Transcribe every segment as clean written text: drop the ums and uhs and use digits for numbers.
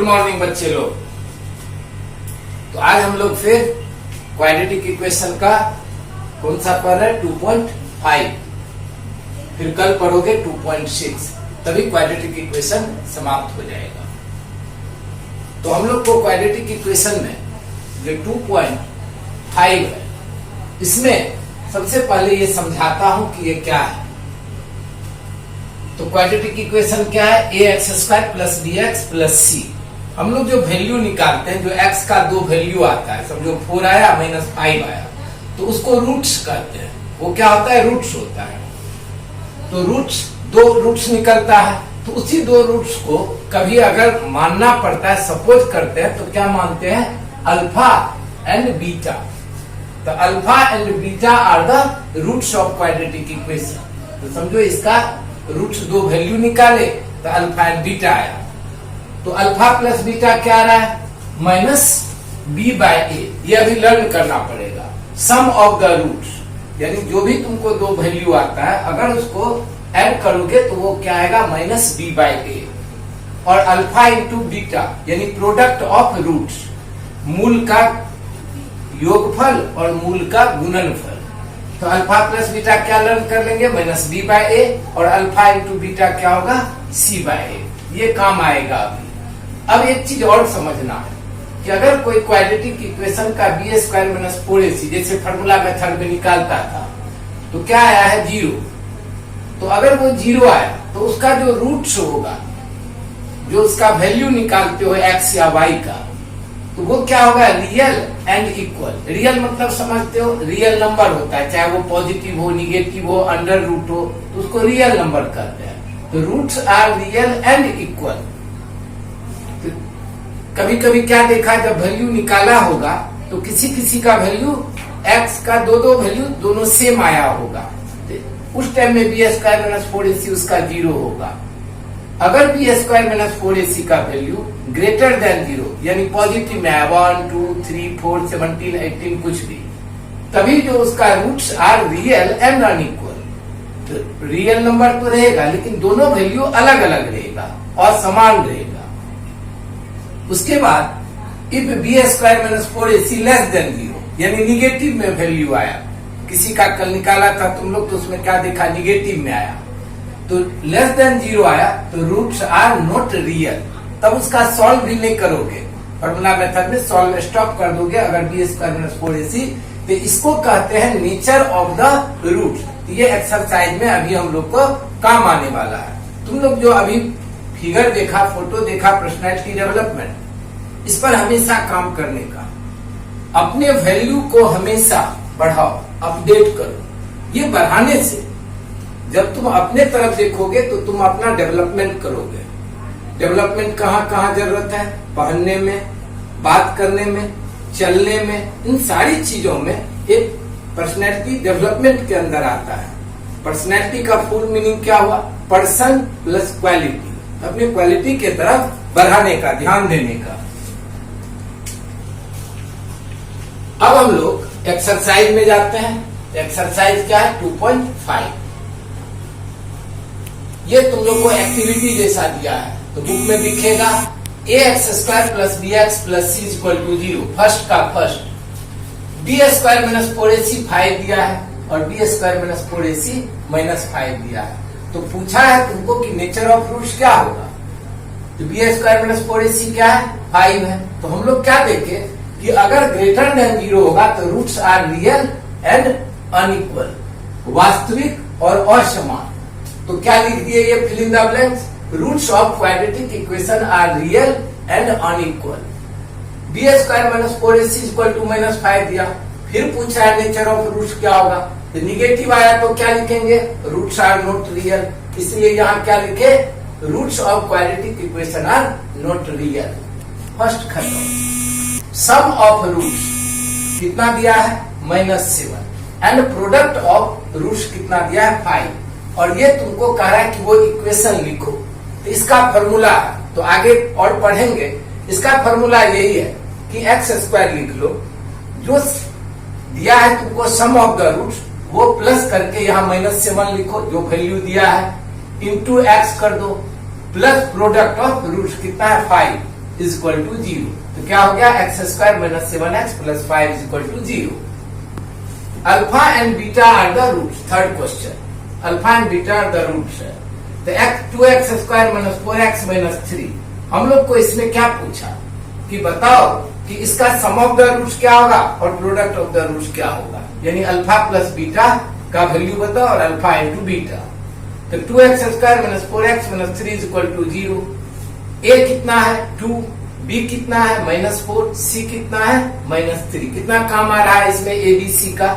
Morning बच्चे लोग। तो आज हम लोग फिर क्वाड्रेटिक इक्वेशन का कौन सा पढ़ रहे हैं 2.5, फिर कल पढ़ोगे 2.6, तभी क्वाड्रेटिक इक्वेशन समाप्त हो जाएगा। तो हम लोग को क्वाड्रेटिक इक्वेशन में जो 2.5 है, इसमें सबसे पहले ये समझाता हूं कि ये क्या है। तो क्वाड्रेटिक इक्वेशन क्या है? ax² + bx + c। हम लोग जो वैल्यू निकालते हैं, जो x का दो वैल्यू आता है, समझो 4 आया -5 आया, तो उसको रूट्स कहते हैं। वो क्या होता है? रूट्स होता है। तो रूट्स, दो रूट्स निकलता है, तो उसी दो रूट्स को कभी अगर मानना पड़ता है, सपोज करते हैं, तो क्या मानते हैं? Alpha and beta. तो alpha and beta are the roots of quadratic equation. तो समझो इसका रूट्स दो वैल्यू निकाले तो अल्फा एंड बीटा आया। तो अल्फा प्लस बीटा क्या आ रहा है? -b/a। ये अभी लर्न करना पड़ेगा। सम ऑफ द रूट्स, यानी जो भी तुमको दो वैल्यू आता है, अगर उसको ऐड करोगे तो वो क्या आएगा? -b/a। और अल्फा इंटू बीटा यानी प्रोडक्ट ऑफ रूट्स, मूल का योगफल और मूल का गुणनफल। तो अल्फा प्लस बीटा क्या लर्न कर लेंगे? -b/a। और अल्फा इंटू बीटा क्या होगा? c/a। ये काम आएगा अभी। अब एक चीज और समझना है कि अगर कोई क्वाड्रेटिक इक्वेशन का b² - 4ac जैसे फार्मूला मेथड में निकालता था, तो क्या आया है? 0। तो अगर वो 0 आया तो उसका जो रूट्स होगा, जो उसका वैल्यू निकालते हो x या y का, तो वो क्या होगा? Real and equal. रियल मतलब समझते हो? रियल नंबर होता है, चाहे वो पॉजिटिव हो, निगेटिव हो, अंडर रूट हो, तो उसको रियल नंबर कहते हैं। तो roots are real and equal. तो कभी कभी क्या देखा, जब वैल्यू निकाला होगा तो किसी किसी का वैल्यू x का दो वैल्यू दोनों सेम आया होगा, तो उस टाइम में b² - 4ac उसका 0 होगा। अगर b² - 4ac का वैल्यू ग्रेटर देन 0 यानी पॉजिटिव में 1 2 3 4 17 18 कुछ भी, तभी जो उसका roots are real and unequal. तो रियल नंबर तो रहेगा, लेकिन दोनों वैल्यू अलग अलग रहेगा और समान रहेगा। उसके बाद if b² - 4ac less than 0 यानी निगेटिव में वैल्यू आया, किसी का कल निकाला था तुम लोग, तो उसमें क्या देखा? निगेटिव में आया। तो लेस देन 0 आया तो रूट्स आर नॉट रियल, तब उसका सॉल्व भी नहीं करोगे, फॉर्मूला मेथड में सॉल्व स्टॉप कर दोगे अगर b² - 4ac। तो इसको कहते हैं नेचर ऑफ द रूट्स। तो ये एक्सरसाइज में अभी हम लोग को काम आने वाला है। तुम लोग जो अभी फिगर देखा, फोटो देखा, पर्सनैलिटी डेवलपमेंट, इस पर हमेशा काम करने का। अपने वैल्यू को हमेशा बढ़ाओ, अपडेट करो। ये बढ़ाने से जब तुम अपने तरफ देखोगे तो तुम अपना डेवलपमेंट करोगे। डेवलपमेंट कहाँ कहाँ जरूरत है? पहनने में, बात करने में, चलने में, इन सारी चीजों में एक पर्सनैलिटी डेवलपमेंट के अंदर आता है। पर्सनैलिटी का फुल मीनिंग क्या हुआ? Person plus quality. अपनी क्वालिटी के तरफ बढ़ाने का, ध्यान देने का। अब हम लोग एक्सरसाइज में जाते हैं। एक्सरसाइज क्या है? 2.5। ये तुम लोग को एक्टिविटी जैसा दिया है, तो बुक में दिखेगा ax² + bx + c = 0। फर्स्ट का फर्स्ट। b² - 4ac 5 दिया है और b² - 4ac -5 दिया है। तो पूछा है तुमको कि नेचर ऑफ रूट्स क्या होगा। तो b² - 4ac क्या है? 5 है। तो हम लोग क्या देखे कि अगर ग्रेटर देन 0 होगा तो roots are real and unequal, वास्तविक और असमान। तो क्या लिख दिए? ये fill in the blanks. Roots of quadratic equation are real and unequal. b² - 4ac = -5 दिया। फिर पूछा है नेचर ऑफ रूट्स क्या होगा। तो निगेटिव आया तो क्या लिखेंगे? Roots are not real. इसलिए यहाँ क्या लिखे? Roots of quadratic equation are not real. First खत्म। सम ऑफ रूट्स कितना दिया है? -7। एंड प्रोडक्ट ऑफ रूट्स कितना दिया है? 5। और ये तुमको कह रहा है कि वो इक्वेशन लिखो। तो इसका फॉर्मूला, तो आगे और पढ़ेंगे, इसका फॉर्मूला यही है कि x² लिख लो, जो दिया है तुमको सम ऑफ द रूट्स, वो प्लस करके यहाँ -7 लिखो जो वैल्यू दिया है, इंटू x कर दो, प्लस प्रोडक्ट ऑफ रूट्स कितना है? 5। Is equal to 0। तो क्या हो गया, x square minus 7x plus 5 is equal to 0। Alpha and beta are the roots. Third question, alpha and beta are the roots है। तो 2x square minus 4x minus 3, हम लोग को इसमें क्या पूछा कि बताओ कि इसका सम ऑफ द रूट्स क्या होगा और प्रोडक्ट ऑफ द रूट्स क्या होगा, यानी अल्फा प्लस बीटा का वैल्यू बताओ और अल्फा इंटू बीटा। तो 2x square minus 4x minus 3 is equal to 0। A कितना है 2, बी कितना है -4, सी कितना है -3। कितना काम आ रहा है इसमें ए बी सी का।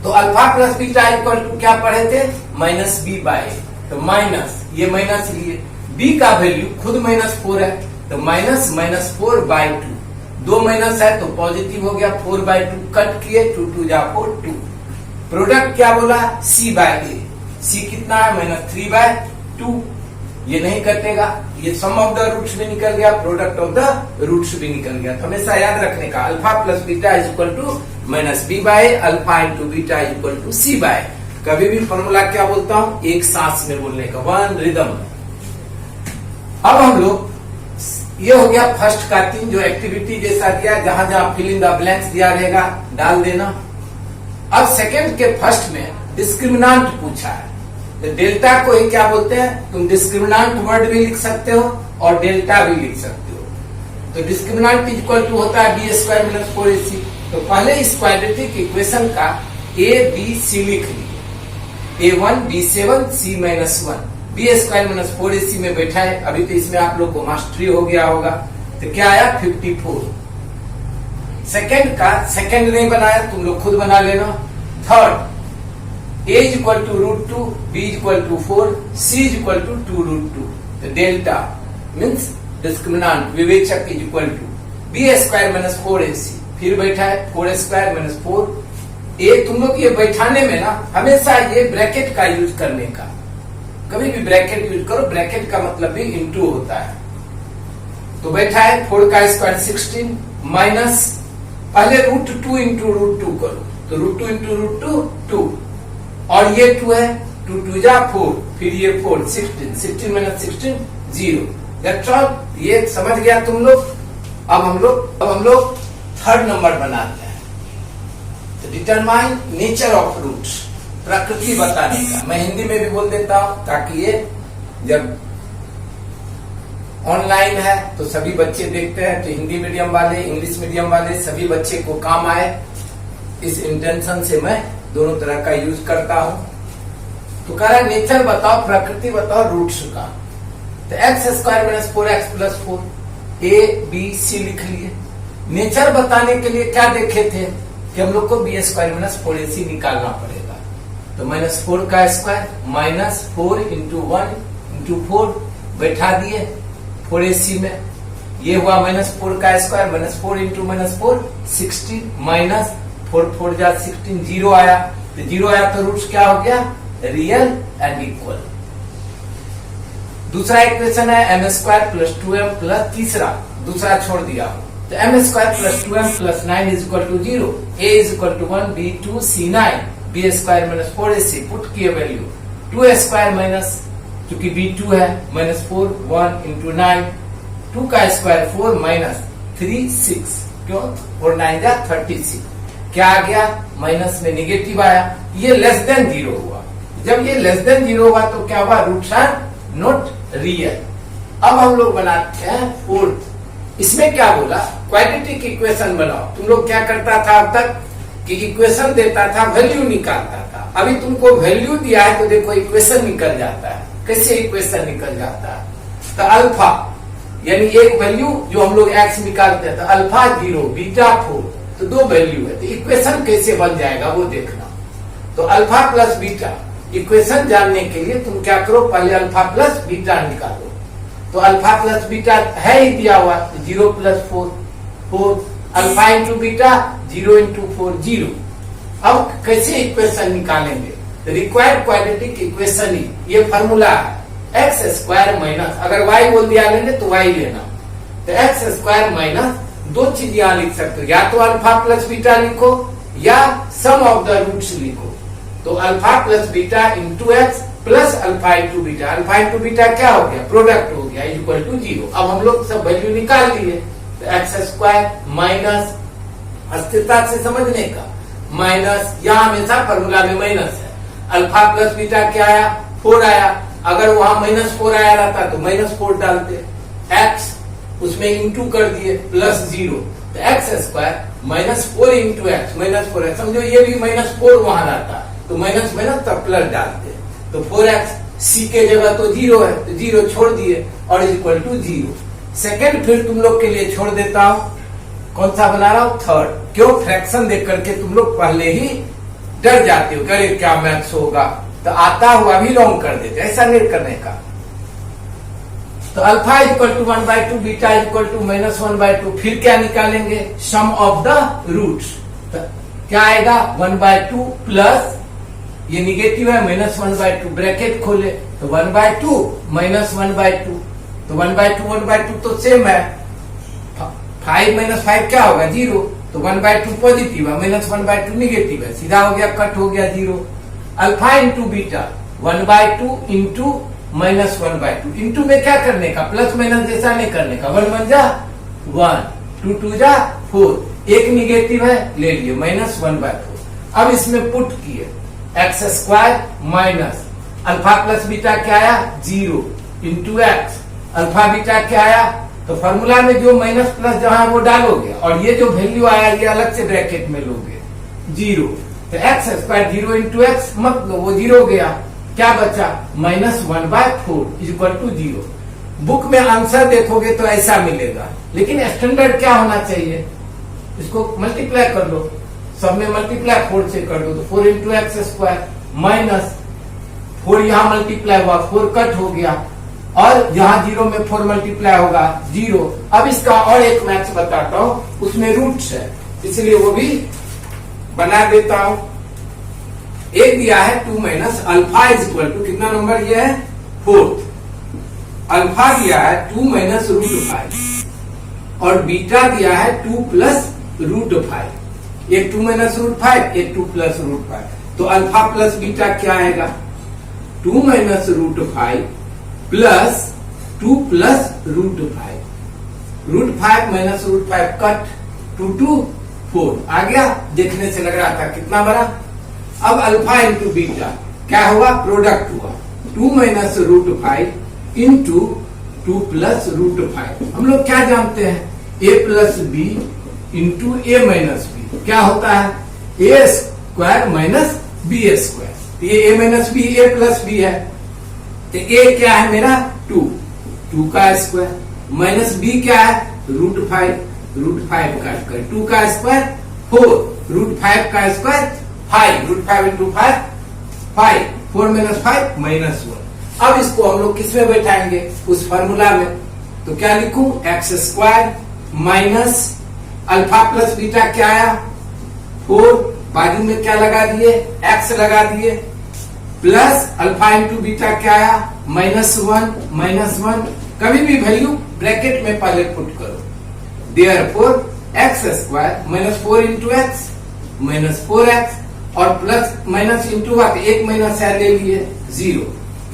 तो alpha plus beta equal to क्या पढ़े थे, माइनस बी बाय। तो माइनस ये माइनस लिए, बी का वैल्यू खुद -4 है, तो माइनस -4/2। 2 माइनस है तो पॉजिटिव हो गया, 4/2 कट किए, 2 2 जा 4 2। प्रोडक्ट क्या बोला, सी बाय ए। सी कितना है -3/2। ये नहीं कटेगा, ये सम ऑफ द रूट्स भी निकल गया, प्रोडक्ट ऑफ द रूट्स भी निकल गया। तो हमेशा याद रखने का, alpha plus beta is equal to -b by alpha into beta is equal to c by. कभी भी फॉर्मूला क्या बोलता हूं, एक सांस में बोलने का, वन रिदम। अब हम लोग, ये हो गया फर्स्ट का 3 जो एक्टिविटी जैसा दिया, जहां जहां फिल इन द ब्लैंक्स दिया रहेगा डाल देना। अब सेकंड के फर्स्ट में डिस्क्रिमिनांट पूछा है। तो डेल्टा को ही क्या बोलते हैं, तुम डिस्क्रिमिनांट वर्ड भी लिख सकते हो और डेल्टा भी लिख सकते हो। तो डिस्क्रिमिनांट इक्वल टू होता है बी स्क्वायर माइनस 4ac। तो पहले इस क्वाड्रेटिक इक्वेशन का ए बी सी लिख लिए, A1 B7 C -1, B square minus 4ac में बैठा है। अभी तो इसमें आप लोग को मास्टरी हो गया होगा। तो क्या आया 54। सेकंड का सेकंड नहीं बनाया, तुम लोग खुद बना लेना। Third, a is equal to √2, b is equal to 4, c is equal to 2√2। तो डेल्टा मीन्स डिस्क्रिमिनांट विवेचक is equal to b square minus 4ac। फिर बैठा है 4 स्क्वायर माइनस 4। ए तुम लोग ये बैठाने में ना हमेशा ये ब्रैकेट का यूज करने का, कभी भी ब्रैकेट यूज करो, ब्रैकेट का मतलब भी इंटू होता है। तो बैठा है 4 का स्क्वायर 16 माइनस, पहले √2 इंटू √2 करो, तो √2 इंटू √2 2, और ये 2 है, 2 2 जा 4, फिर ये 4 16 माइनस 16 0। That's all. ये समझ गया तुम लोग। अब हम लोग थर्ड नंबर बनाते हैं। तो डिटरमाइन नेचर ऑफ रूट्स, प्रकृति बताने का। मैं हिंदी में भी बोल देता हूं ताकि ये जब ऑनलाइन है तो सभी बच्चे देखते हैं, तो हिंदी मीडियम वाले, इंग्लिश मीडियम वाले सभी बच्चे को काम आए, इस इंटेंशन से मैं दोनों तरह का यूज करता हूं। तो कह रहा है नेचर बताओ, प्रकृति बताओ रूट्स का। तो x square minus 4x plus 4, a b c लिख लिए। नेचर बताने के लिए क्या देखे थे कि हम लोग को बी स्क्वायर माइनस 4ac निकालना पड़ेगा। तो -4 का स्क्वायर माइनस 4 इंटू 1 इंटू 4 बैठा दिए 4ac में। ये हुआ -4 का स्क्वायर, -4 इंटू -4 16 माइनस 4 4 जा 16 0 आया। तो 0 आया तो रूट्स क्या हो गया, रियल एंड इक्वल। दूसरा इक्वेशन है m square plus 2m plus, तीसरा दूसरा छोड़ दिया, तो m square plus 2m plus 9 is equal to 0, a is equal to 1 b 2 c 9, b square minus 4ac put किए वैल्यू 2 स्क्वायर माइनस, चूंकि b 2 है -4 1 इंटू 9, 2 का स्क्वायर 4 माइनस 3 6, क्यों 4 9 जा 36। क्या आ गया, माइनस में निगेटिव आया, ये लेस देन 0 हुआ। जब ये लेस देन 0 हुआ तो क्या हुआ, रूट्स आर नॉट रियल। अब हम लोग बनाते हैं फोर्थ। इसमें क्या बोला, क्वाड्रेटिक इक्वेशन बनाओ। तुम लोग क्या करता था अब तक कि इक्वेशन देता था, वैल्यू निकालता था। अभी तुमको वैल्यू दिया है तो देखो इक्वेशन निकल जाता है। कैसे इक्वेशन निकल जाता है, तो अल्फा यानी एक वैल्यू जो हम लोग एक्स निकालते हैं, तो अल्फा 0 बीटा 4, तो 2 वैल्यू है। तो इक्वेशन कैसे बन जाएगा वो देखना। तो अल्फा प्लस बीटा इक्वेशन जानने के लिए तुम क्या करो, पहले अल्फा प्लस बीटा निकालो। तो अल्फा प्लस बीटा है ही दिया हुआ, 0 plus 4 4, alpha into beta 0 into 4 0। अब कैसे इक्वेशन निकालेंगे, रिक्वायर्ड क्वाड्रेटिक इक्वेशन ही ये फॉर्मूला है, एक्स स्क्वायर माइनस, अगर y बोल दिया लेंगे तो y लेना। तो एक्स स्क्वायर माइनस, 2 चीज यहां लिख सकते हो, या तो अल्फा प्लस बीटा लिखो या सम ऑफ द रूट्स लिखो। तो alpha plus beta into x plus alpha into beta, alpha into beta क्या हो गया, प्रोडक्ट हो गया, इक्वल टू 0। अब हम लोग सब वैल्यू निकाल लिए, तो एक्स स्क्वायर माइनस, अस्थिरता से समझने का, माइनस, यहां हमेशा फॉर्मूला में माइनस है, अल्फा प्लस बीटा क्या आया, 4 आया, अगर वहां -4 आया रहता तो -4 डालते, एक्स उसमें इंटू कर दिए प्लस 0, तो एक्स स्क्वायर -4 इंटू एक्स, -4 है, समझो ये भी -4 वहां रहता तो माइनस तब प्लस डालते, तो 4x, सी के जगह तो 0 है तो 0 छोड़ दिए और इक्वल टू 0। सेकेंड फिर तुम लोग के लिए छोड़ देता हूं, कौन सा बना रहा हूं, थर्ड। क्यों, फ्रैक्शन देख करके तुम लोग पहले ही डर जाते हो, अरे क्या मैथ्स होगा, तो आता हुआ भी लॉन्ग कर देते, ऐसा नहीं करने का। तो alpha equal to 1/2, beta equal to -1/2, फिर क्या निकालेंगे, सम ऑफ द रूट्स, तो क्या आएगा 1/2 प्लस, ये निगेटिव है, -1/2, ब्रैकेट खोले तो 1/2 -1/2, तो 1/2 तो सेम है, 5 - 5 क्या होगा, 0, तो 1/2 पॉजिटिव है, -1/2 निगेटिव है, सीधा हो गया, कट हो गया 0। Alpha into beta 1/2 into -1/2, into में क्या करने का, प्लस माइनस जैसा नहीं करने का, 1 1 जा 1, 2 2 जा 4, एक निगेटिव है, ले लिए -1/4। अब इसमें पुट किए, x square minus alpha plus beta क्या आया, 0 इंटू एक्स, अल्फा बीटा क्या आया, तो फॉर्मूला में जो माइनस प्लस जहां वो डालोगे, और ये जो वैल्यू आया ये अलग से ब्रैकेट में लोगे, 0, तो एक्स स्क्वायर 0 इंटू एक्स मत लो, वो 0 गया, क्या बचा, -1/4 इक्वल टू 0। बुक में आंसर देखोगे तो ऐसा मिलेगा, लेकिन स्टैंडर्ड क्या होना चाहिए, इसको मल्टीप्लाई कर लो, सब में मल्टीप्लाई 4 से कर दो, तो 4 इंटू एक्स स्क्वायर माइनस 4, यहां मल्टीप्लाई हुआ 4 कट हो गया, और जहां 0 में 4 मल्टीप्लाई होगा 0। अब इसका और एक मैथ्स बताता हूं, उसमें रूट्स है, इसलिए वो भी बना देता हूं। एक दिया है 2 minus alpha is equal to, कितना नंबर ये है, 4th, अल्फा दिया है 2 माइनस √5 और बीटा दिया है 2 प्लस √5, एक 2 माइनस √5, एक 2 प्लस √5, तो अल्फा प्लस बीटा क्या आएगा, 2 minus √5 plus 2 plus √5, √5 minus √5 cut, 2 2 4 आ गया, देखने से लग रहा था कितना बड़ा। अब अल्फा इंटू बीटा क्या हुआ, प्रोडक्ट हुआ, 2 माइनस √5 इंटू 2 प्लस √5, हम लोग क्या जानते हैं, a plus b into a minus b क्या होता है, a square minus b square, तो ये a minus b a plus b है, तो a क्या है मेरा 2 का स्क्वायर, माइनस b क्या है √5 का स्क्वायर, 2 का स्क्वायर 4, √5 का स्क्वायर 5, √5 इंटू 5, 4 माइनस 5 -1। अब इसको हम लोग किस में बैठाएंगे, उस फॉर्मूला में, तो क्या लिखूं, x square minus alpha plus beta क्या आया 4, बाजू में क्या लगा दिए, एक्स लगा दिए, प्लस अल्फा इंटू बीटा क्या आया -1, कभी भी वैल्यू ब्रैकेट में पहले पुट करो, therefore x square -4 into x -4x और प्लस माइनस इंटू हुआ, एक माइनस है ले लिए 0,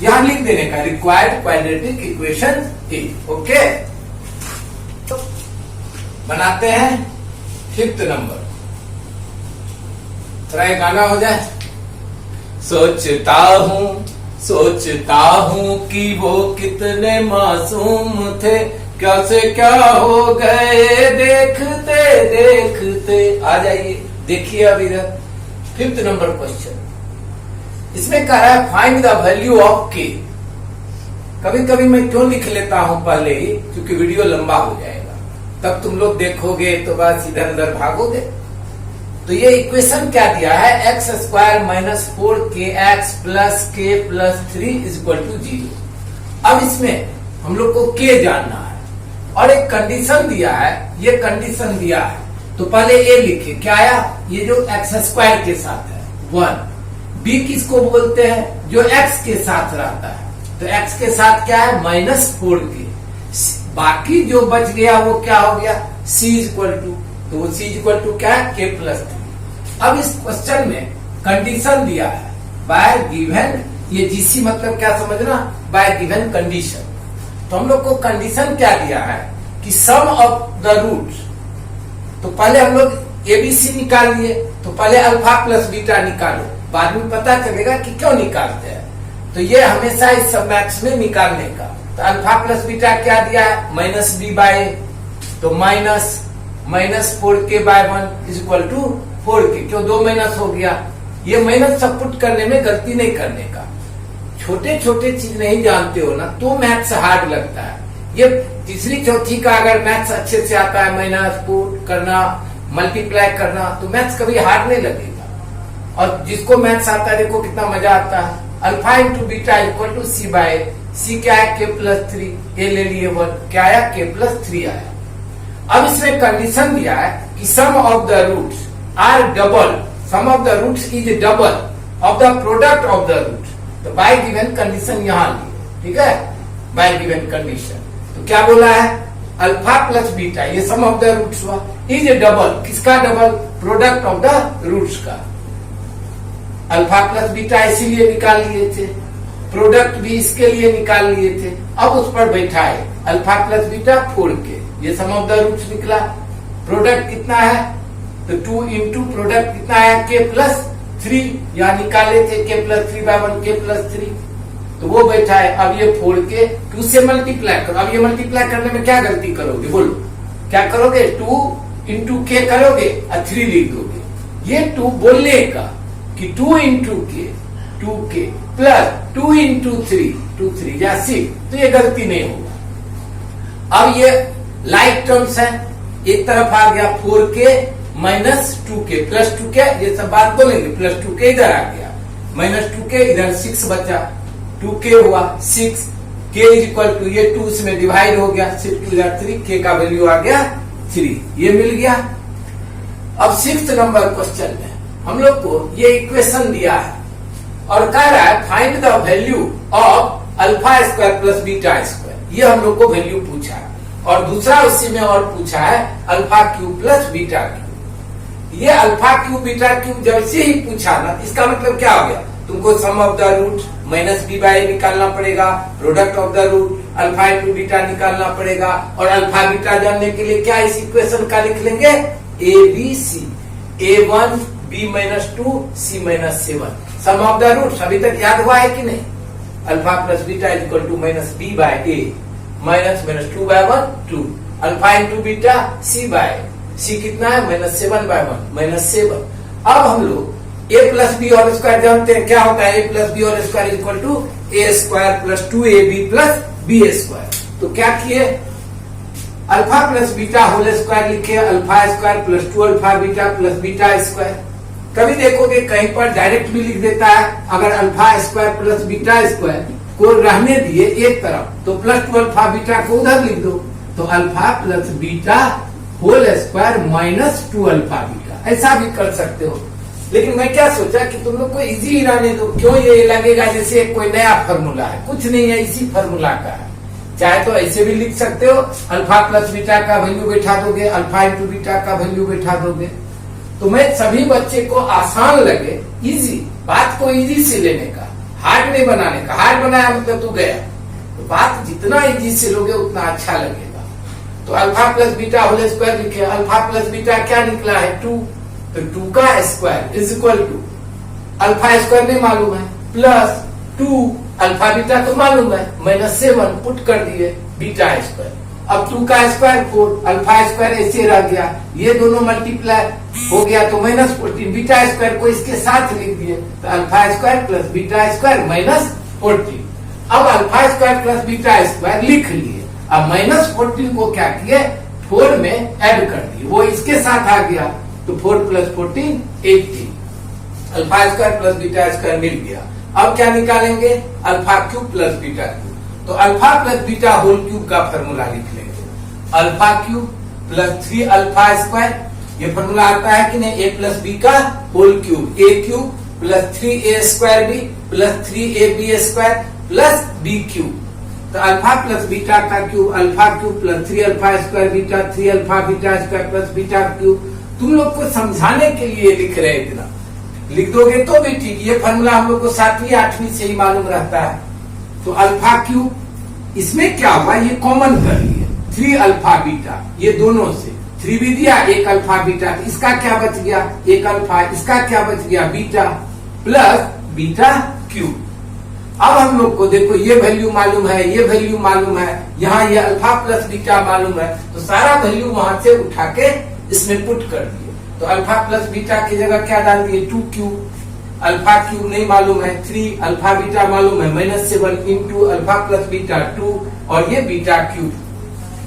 यहां लिख देने का, रिक्वायर्ड क्वाड्रेटिक इक्वेशन ए। ओके, तो बनाते हैं 5th नंबर, थोड़ा ये गाना हो जाए, सोचता हूँ कि वो कितने मासूम थे, क्या से क्या हो गए देखते देखते। आ जाइए, देखिए अभी 5th नंबर क्वेश्चन, इसमें कह रहा है फाइंड द वैल्यू ऑफ के। कभी कभी मैं क्यों लिख लेता हूं पहले ही, क्योंकि वीडियो लंबा हो जाएगा, तब तुम लोग देखोगे तो बस इधर उधर भागोगे। तो ये इक्वेशन क्या दिया है, x square minus 4kx plus के प्लस 3 इज इक्वल टू 0। अब इसमें हम लोग को के जानना है और एक कंडीशन दिया है, ये कंडीशन दिया है, तो पहले ए लिखे, क्या आया, ये जो एक्स स्क्वायर के साथ है 1, बी किसको बोलते हैं, जो एक्स के साथ रहता है, तो एक्स के साथ क्या है -4 के, बाकी जो बच गया वो क्या हो गया, सी इज इक्वल टू, तो वो सी इज इक्वल टू क्या है, k+3। अब इस क्वेश्चन में कंडीशन दिया है, बाय गिवन ये जीसी मतलब क्या समझना, बाय गिवन कंडीशन। तो हम लोग को कंडीशन क्या दिया है कि सम ऑफ द रूट्स, तो पहले हम लोग एबीसी निकाल लिए, तो पहले अल्फा प्लस बीटा निकालो, बाद में पता चलेगा कि क्यों निकालते हैं। तो ये हमेशा इस सब मैथ्स में निकालने का। तो अल्फा प्लस बीटा क्या दिया है, माइनस बी बाय, तो minus 4k by 1 is equal to 4k, क्यों 2 माइनस हो गया। ये माइनस सब पुट करने में गलती नहीं करने का, छोटे छोटे चीज नहीं जानते हो ना तो मैथ्स हार्ड लगता है। ये तीसरी चौथी का अगर मैथ्स अच्छे से आता है, माइनस पुट करना, मल्टीप्लाई करना, तो मैथ्स कभी हार्ड नहीं लगेगा। और जिसको मैथ्स आता है देखो कितना मजा आता है। Alpha into beta equal to c by, c क्या है k प्लस 3, ए ले लिए 1, क्या आया k प्लस 3 आया। अब इसमें कंडीशन दिया है कि sum of the roots are double, sum of the roots is double of the product of the root. तो बाय गिवन कंडीशन यहां लिए, ठीक है, बाय गिवन कंडीशन। तो क्या बोला है, अल्फा प्लस बीटा, ये सम ऑफ द रूट्स हुआ, इज डबल, किसका double, product of the roots का। अल्फा प्लस बीटा इसीलिए निकाल लिए थे, प्रोडक्ट भी इसके लिए निकाल लिए थे। अब उस पर बैठाए अल्फा प्लस बीटा 4k, ये सम ऑफ द रूट्स निकला। प्रोडक्ट कितना है, तो 2 इंटू प्रोडक्ट कितना है k प्लस 3, यहाँ निकाले थे k plus 3 by 1, k plus 3, तो वो बैठा है। अब ये 4k 2 से मल्टीप्लाई करो। अब ये मल्टीप्लाई करने में क्या गलती करोगे, बोलो क्या करोगे, 2 इंटू k करोगे और 3 लिख दोगे। ये 2 बोलने का कि 2 into k 2k plus 2 into 3 या 6, तो ये गलती नहीं होगा। अब ये लाइक टर्म्स है, एक तरफ आ गया 4k minus 2k plus 2k, ये सब बात बोलेंगे, प्लस 2k इधर आ गया, माइनस 2k इधर 6 बचा, 2k हुआ 6, k इज इक्वल टू, ये 2 इसमें डिवाइड हो गया, 6 2 3, k का वैल्यू आ गया 3, ये मिल गया। अब 6th नंबर क्वेश्चन में हम लोग को ये इक्वेशन दिया है और कह रहा है find the value of alpha square plus beta square, ये हम लोग को वैल्यू पूछा है। और दूसरा उसी में और पूछा है alpha cube plus beta cube. ये अल्फा क्यूब बीटा क्यूब जैसे ही पूछा ना, इसका मतलब क्या हो गया, तुमको sum of the root minus b by निकालना पड़ेगा, product of the root alpha into beta निकालना पड़ेगा, और अल्फा बीटा जानने के लिए क्या इस इक्वेशन का लिख लेंगे, a b c, a1 b minus 2 c minus 7, sum of the root अभी तक याद हुआ है कि नहीं, alpha plus beta is equal to minus b by a minus 2 by 1 2, alpha into beta c by c कितना है, माइनस 7 बाय 1 माइनस 7। अब हम लोग a प्लस बी और स्क्वायर जानते हैं, क्या होता है, a प्लस बी और square equal to a square plus 2ab plus b square. तो क्या किए, alpha plus beta whole square लिखे, alpha square plus 2 alpha beta plus beta square. कभी देखोगे कहीं पर डायरेक्ट भी लिख देता है, अगर alpha square plus beta square को रहने दिए एक तरफ, तो प्लस 2 अल्फा बीटा को उधर लिख दो, तो alpha plus beta whole square minus 2 alpha beta, ऐसा भी कर सकते हो। लेकिन मैं क्या सोचा कि तुम लोग को इजी ही रहने दो, क्यों ये लगेगा जैसे कोई नया फॉर्मूला है, कुछ नहीं है, इसी फॉर्मूला का है। चाहे तो ऐसे भी लिख सकते हो, अल्फा प्लस बीटा का वैल्यू बैठा दोगे, अल्फा इंटू बीटा का वैल्यू बैठा दोगे। तो मैं सभी बच्चे को आसान लगे, इजी, बात को इजी से लेने का, हार्ड नहीं बनाने का। हार्ड बनाया मतलब तू गया, तो बात जितना इजी से लोगे उतना अच्छा लगेगा। तो alpha plus beta whole square लिखे, अल्फा प्लस बीटा क्या निकला है 2, तो 2 का square is equal to, alpha square नहीं मालूम है, प्लस 2 अल्फा बीटा तो मालूम है, माइनस 7 पुट कर दिए बीटा स्क्वायर। अब 2 का स्क्वायर 4, अल्फा स्क्वायर ऐसे रह गया, ये दोनों मल्टीप्लाई हो गया तो माइनस 14, बीटा स्क्वायर को इसके साथ लिख दिए, तो alpha square plus beta square minus 14। अब alpha square plus beta square लिख लिए, अब माइनस 14 को क्या किए 4 में ऐड कर दिए, वो इसके साथ आ गया, तो 4 plus 14 18, alpha square plus beta square मिल गया। अब क्या निकालेंगे, alpha cube plus beta cube, तो alpha plus beta whole cube का फॉर्मूला लिख लेंगे, alpha cube plus 3 alpha square, ये फॉर्मूला आता है कि नहीं, a प्लस बी का whole cube, a cube plus 3a square b plus 3ab square plus b cube. तो अल्फा प्लस बीटा का cube, alpha cube plus 3 alpha square beta 3 alpha beta square plus beta cube. तुम लोग को समझाने के लिए लिख रहे इतना, लिख दोगे तो भी ठीक। ये फॉर्मूला हम लोग को 7वीं 8वीं से ही मालूम रहता है। तो अल्फा क्यूब, इसमें क्या हुआ, ये कॉमन कर लिए 3 अल्फा बीटा, ये दोनों से 3 भी दिया, एक अल्फा बीटा, इसका क्या बच गया, एक अल्फा, इसका क्या बच गया, बीटा, प्लस बीटा क्यूब। अब हम लोग को देखो ये वैल्यू मालूम है, ये वैल्यू मालूम है, यहाँ ये अल्फा प्लस बीटा मालूम है, तो सारा वैल्यू वहां से उठा के इसमें पुट कर दिए। तो अल्फा प्लस बीटा की जगह क्या डाल दिए, 2 क्यूब, अल्फा क्यूब नहीं मालूम है 3, अल्फा बीटा मालूम है -7 इंटू अल्फा प्लस बीटा 2, और ये बीटा क्यूब,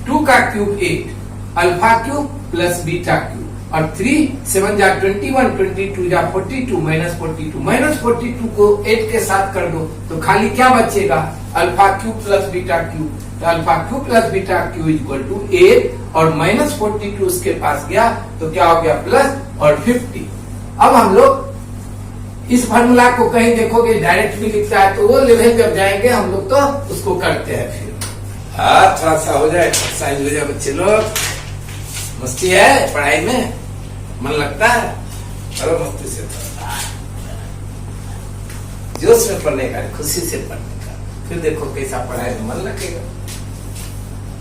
2 का cube 8, alpha cube plus beta cube, और 3 7 जा 21, 22 जा 42, -42 को 8 के साथ कर दो तो खाली क्या बचेगा, alpha cube plus beta cube. तो alpha cube plus beta cube equal to 8 और -42 उसके पास गया तो क्या हो गया, प्लस और 50। अब हम लोग इस फॉर्मूला को कहीं देखोगे डायरेक्ट भी लिखता है, तो वो लेवल जब जाएंगे हम लोग तो उसको करते हैं। फिर थोड़ा सा हो जाए, एक्सरसाइज हो जाए, बच्चे लोग मस्ती है, पढ़ाई में मन लगता है, चलो मस्ती से जोश में पढ़ने का, खुशी से पढ़ने का, फिर देखो कैसा पढ़ाई में मन लगेगा।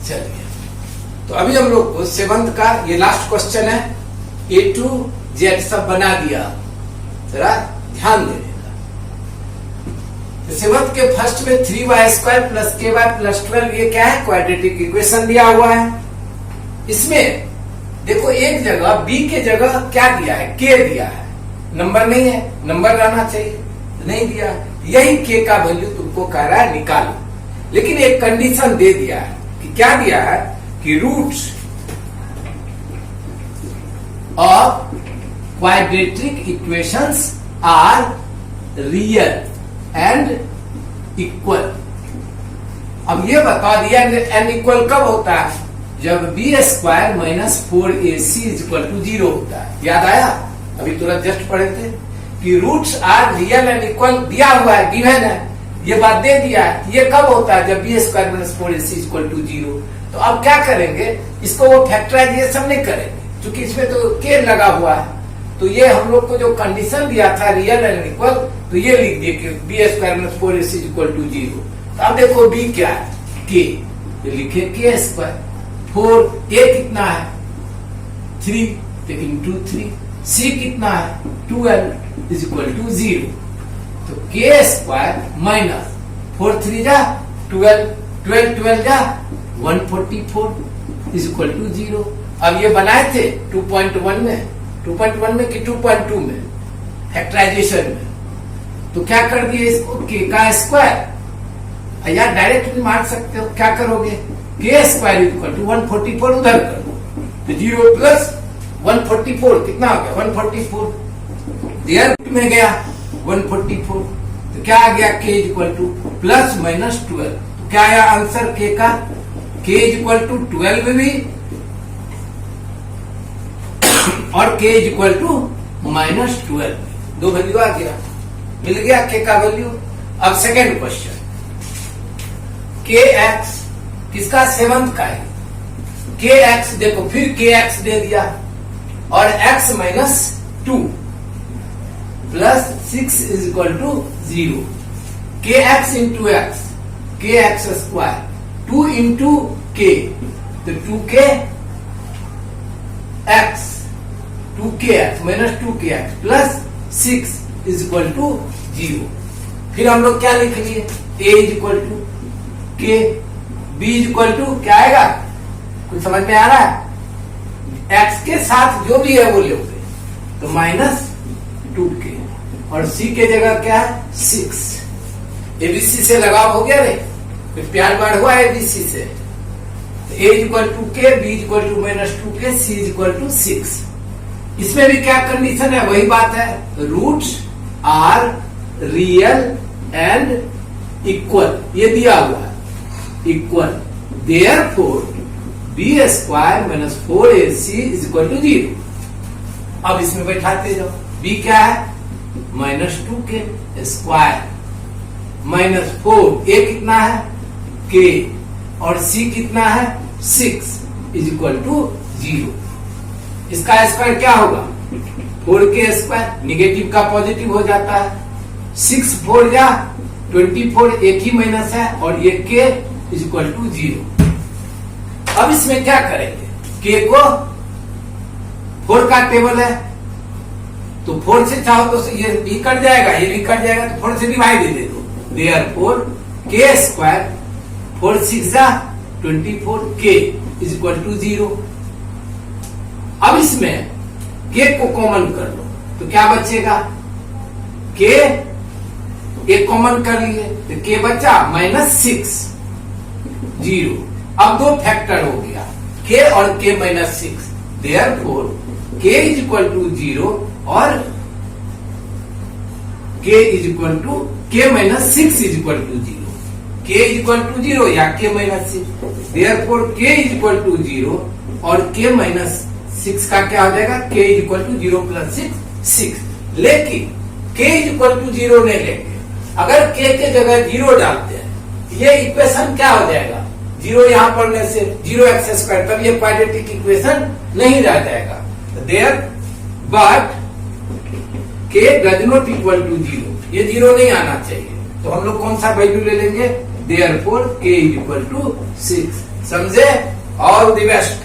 चलिए, तो अभी हम लोग को 7th का ये लास्ट क्वेश्चन है, A to Z सब बना दिया, जरा ध्यान देने का। तो 7th के फर्स्ट में 3y² प्लस ky प्लस 12 ये क्या है, क्वाड्रेटिक इक्वेशन दिया हुआ है। इसमें देखो एक जगह b के जगह क्या दिया है, k दिया है, नंबर नहीं है, नंबर रहना चाहिए, नहीं दिया, यही k का वैल्यू तुमको कह रहा है निकालो। लेकिन एक कंडीशन दे दिया है कि क्या दिया है कि roots of quadratic equations are real and equal. अब ये बता दिया एंड इक्वल कब होता है, जब b² - 4ac = 0 होता है। याद आया, अभी तुरंत जस्ट पढ़े थे कि roots are real and equal दिया हुआ है, गिवन है, ये बात दे दिया है। ये कब होता है, जब b² - 4ac = 0। तो अब क्या करेंगे, इसको वो फैक्टराइजेशन नहीं करेंगे क्योंकि इसमें तो k लगा हुआ है। तो ये हम लोग को जो कंडीशन दिया था रियल एंड इक्वल, तो ये लिख दिए कि b² - 4ac = 0। तो अब देखो b क्या है, k, ये लिखे k², 4 a कितना है 3, तो इंटू 3, c कितना है 12 = 0। तो k² माइनस 4 3 जा 12, 12 जा 144 = 0। अब ये बनाए थे 2.1 में, 2.1 में कि 2.2 में, फैक्टराइजेशन में, तो क्या कर दिए इसको, k का स्क्वायर, या डायरेक्ट भी मार सकते हो, क्या करोगे, k² = 144 उधर कर दो, तो 0 प्लस 144 कितना हो गया, 144, देयर में गया 144, तो क्या आ गया, k = प्लस माइनस 12। तो क्या आया आंसर k का, k = 12 भी और k = -12, दो वैल्यू आ गया, मिल गया k का वैल्यू। अब सेकेंड क्वेश्चन, kx किसका, 7th का है, kx देखो फिर kx दे दिया और x - 2 plus 6 = 0, kx into x, kx², 2 into k, तो 2kx, 2kx - 2kx प्लस 6 = 0। फिर हम लोग क्या लिख लिए, a = k, b = क्या आएगा, कुछ समझ में आ रहा है, x के साथ जो भी है वो लोगे, तो -2k, और c के जगह क्या है 6, abc से लगाव हो गया रे, फिर प्यार बाढ़ हुआ abc से, तो a = k, b = -2k, c = 6। इसमें भी क्या कंडीशन है, वही बात है, roots are real and equal, ये दिया हुआ है इक्वल, देयरफॉर b² - 4ac = 0। अब इसमें बैठाते जाओ, b क्या है -2k² -4, a कितना है k, और c कितना है 6 = 0। इसका स्क्वायर क्या होगा, 4k², निगेटिव का पॉजिटिव हो जाता है। 6 4 या 24, एक ही माइनस है, और ये k = 0। अब इसमें क्या करेंगे, k को 4 का टेबल है, तो 4 से चाहो तो ये भी कट जाएगा, ये भी कट जाएगा, तो 4 से डिवाइड दे दो। Therefore k², 4 6 24, k = 0। अब इसमें k को कॉमन कर लो, तो क्या बचेगा, k एक कॉमन कर लिए तो k बचा -6, 0। अब दो फैक्टर हो गया, k और k -6। Therefore k = 0 और k -6 = 0। k = 0 या k -6। Therefore k = 0 और k -6 का क्या हो जाएगा, k = 0 + 6। लेकिन k = 0 नहीं लेंगे, अगर k के जगह 0 डालते हैं, ये इक्वेशन क्या हो जाएगा, 0 यहां पढ़ने से 0x², तब ये क्वाड्रेटिक इक्वेशन नहीं रह जाएगा। There but k does not equal to 0, ये 0 नहीं आना चाहिए, तो हम लोग कौन सा वैल्यू ले लेंगे, Therefore k = 6। समझे? All the best.